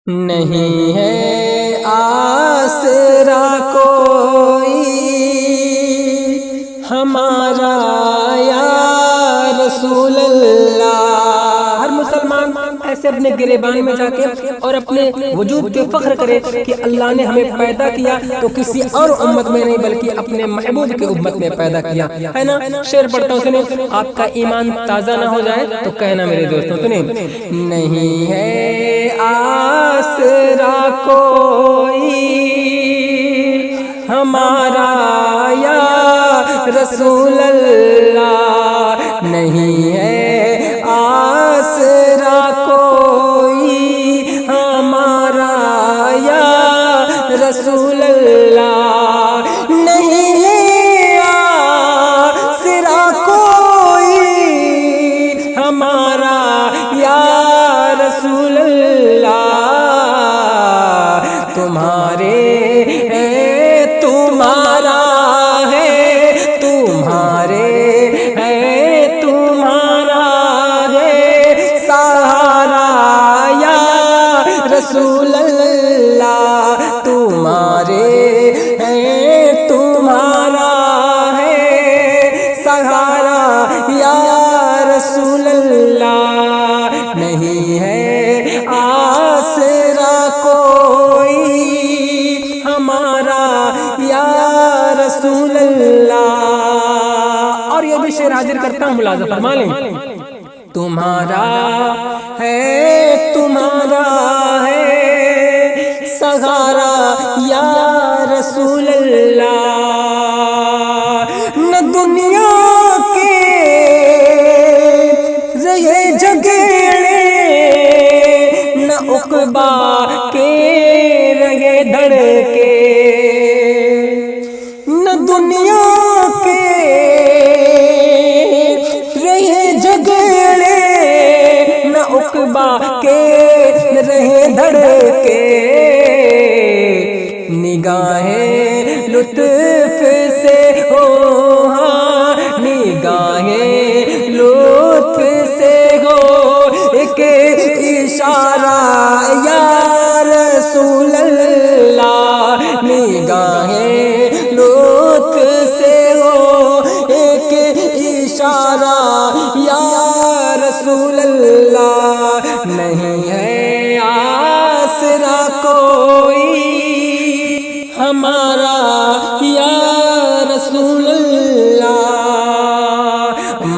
نہیں ہے آسرا کوئی ہمارا یا رسول اللہ۔ ہر مسلمان ایسے اپنے گریبان میں جا کے اور اپنے وجود پہ فخر کرے کہ اللہ نے ہمیں پیدا کیا تو کسی اور امت میں نہیں بلکہ اپنے محبوب کے امت میں پیدا کیا ہے نا۔ شعر پڑھتا ہوں، سنیں، آپ کا ایمان تازہ نہ ہو جائے تو کہنا میرے دوستوں، سنیں۔ نہیں ہے آسرا کوئی ہمارا یا رسول اللہ، نہیں ہے آسرا کوئی ہمارا یا رسول اللہ، نہیں ہے آسرا کوئی ہمارا یا رسول اللہ، تمہارے ہے تمہارا ہے، تمہارے ہے تمہارا ہے سہارا یا رسول اللہ، تمہارے ہے تمہارا ہے سہارا یا رسول اللہ، نہیں ہے آسرا کوئی ہمارا یا رسول اللہ۔ اور یہ بھی شعر حاضر کرتا ہوں، ملاحظہ فرما لیں۔ تمہارا ہے تمہارا ہے سہارا یا رسول اللہ، نہ دنیا کے رہے جھگڑے نہ عقبا کے رہے دھڑکے، نہ دنیا کے رہے جھگڑے نہ عقبا کے رہے دھڑکے، نگاہیں لطف سے ہو ہاں نگاہیں لطف سے ہو ایک اشارہ یا رسول اللہ، نگاہیں لطف سے ہو ایک اشارہ یا رسول اللہ، نہیں ہے آسرا کوئی ہمارا یا رسول اللہ،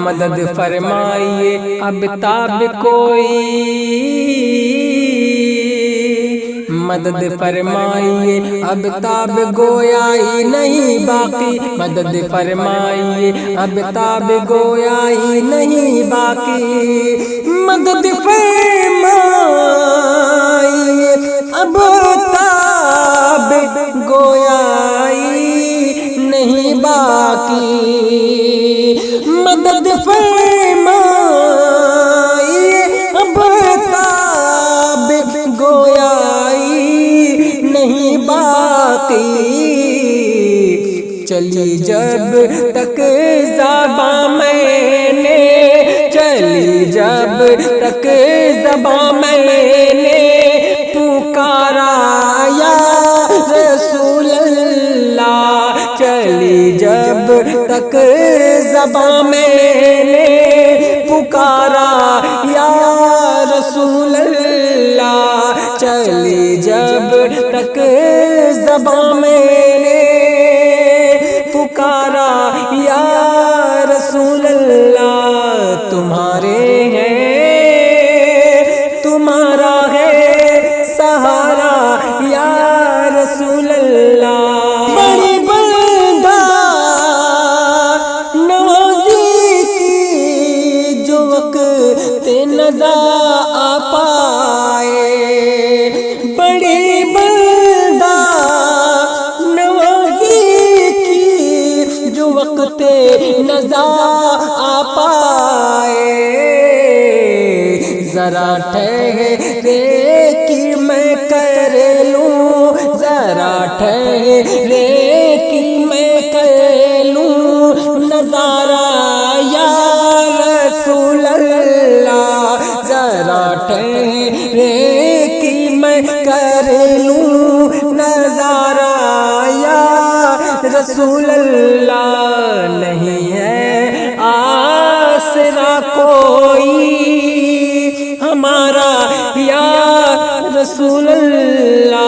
مدد فرمائیے اب تاب کوئی، مدد فرمائیے اب تاب گویائی نہیں باقی، مدد فرمائیے اب تاب گویائی نہیں باقی، مدد فرمائیے اب تاب گویائی نہیں باقی، مدد فرمائیے اب تاب گویائی نہیں باقی، چلی جب تک زباں میں نے، چلی جب تک زباں میں نے پکارا یا رسول اللہ، چلی جب تک زباں میں نے پکارا یا رسول اللہ، چلی جب تک زباں میں نے پکارا یا رسول اللہ، تمہارے ہے تمہارا ہے سہارا یا رسول اللہ، بڑی بندہ نوازی کی جو وقت نزا آ پائے، بڑی بندہ نوازی کی جو وقت نزا آ پائے، ذرا ٹھہرے کہ میں کر لوں، ذرا ٹھہرے کہ میں کر لوں نظارہ یا رسول اللہ، ذرا ٹھہرے کہ میں کر لوں نظارہ یا رسول اللہ، نہیں ہے آسرا کوئی ہمارا یا رسول اللہ۔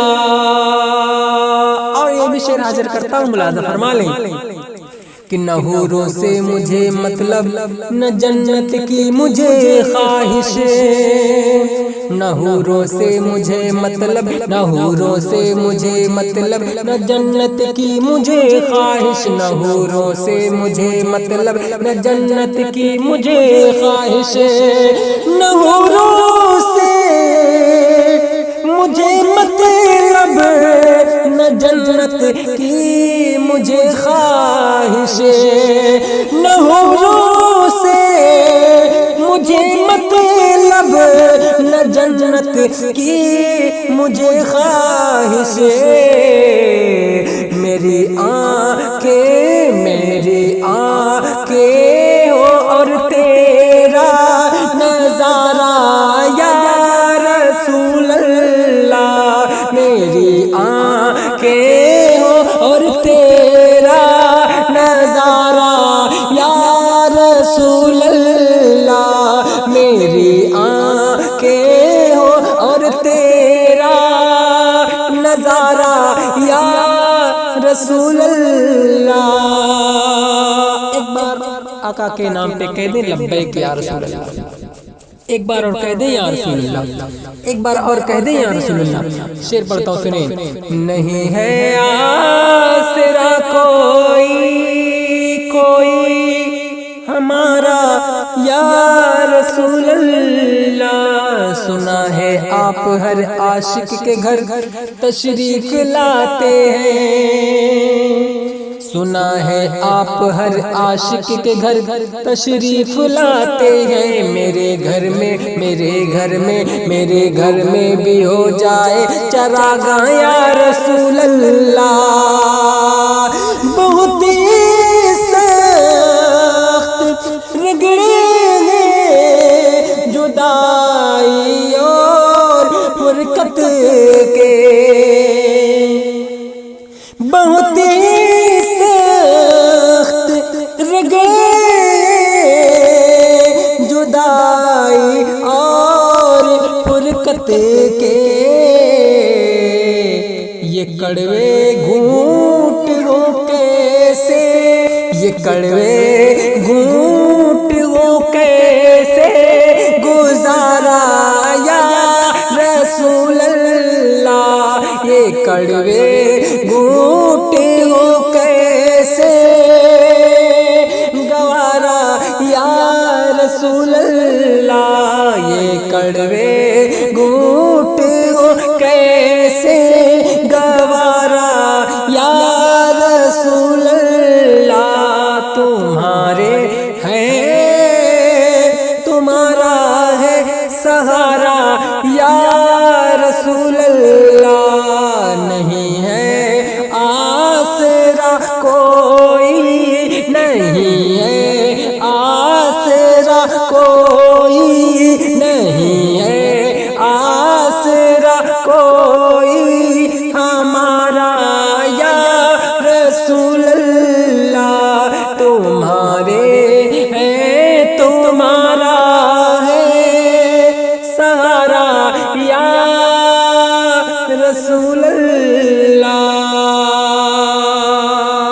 اور یہ بھی شعر حاضر کرتا ہوں، ملاحظہ فرما لیں کہ نہ حوروں سے مجھے مطلب، نہ جنت کی مجھے خواہش، نہ حوروں سے مجھے مطلب، نہ حوروں سے مجھے مطلب، نہ جنت کی مجھے خواہش، نہ حوروں سے مجھے مطلب، نہ جنت کی مجھے خواہش، نہ حوروں سے مجھے مطلب، نہ جنت کی مجھے خواہش، نہ حوروں سے مجھے مطلب، نہ جنت کی مجھے خواہش، میری آنکھیں ہو اور تیرا نظارہ یا رسول اللہ، میری آنکھیں ہو اور تیرا نظارہ یا رسول اللہ، میری آنکھیں ہو اور تیرا نظارہ یا رسول اللہ۔ ایک بار آقا کے نام پہ کہہ دیں لبیک یا رسول اللہ، ایک بار اور کہہ دیں یا رسول اللہ، ایک بار اور کہہ دیں یا رسول اللہ۔ شعر پڑھتا ہوں سنیں، نہیں ہے آسرا کوئی ہمارا یا رسول اللہ، سنا ہے آپ ہر عاشق کے گھر تشریف لاتے ہیں، سنا ہے آپ ہر عاشق کے گھر تشریف لاتے ہیں، میرے گھر میں بھی ہو جائے چراغاں یا رسول اللہ، بہت سخت رگڑے ہیں جدائی اور فرقت کے، بہت سخت رگڑے جدائی اور فرقت کے، یہ کڑوے گھونٹ ہو کیسے، یہ کڑوے گھونٹ ہو کیسے گزارا یا رسول اللہ، یہ کڑوے گھونٹ ہو کیسے گوارا یا رسول اللہ، یہ کڑوے گھونٹ ہو کیسے گوارا یا رسول اللہ، تمہارا ہے سہارا یا رسول اللہ، نہیں ہے آسرا کوئی، نہیں ہے آسرا کوئی، نہیں ہے آسرا کوئی ہمارا یا رسول اللہ، تمہارا ہے سہارا یا رسول اللہ۔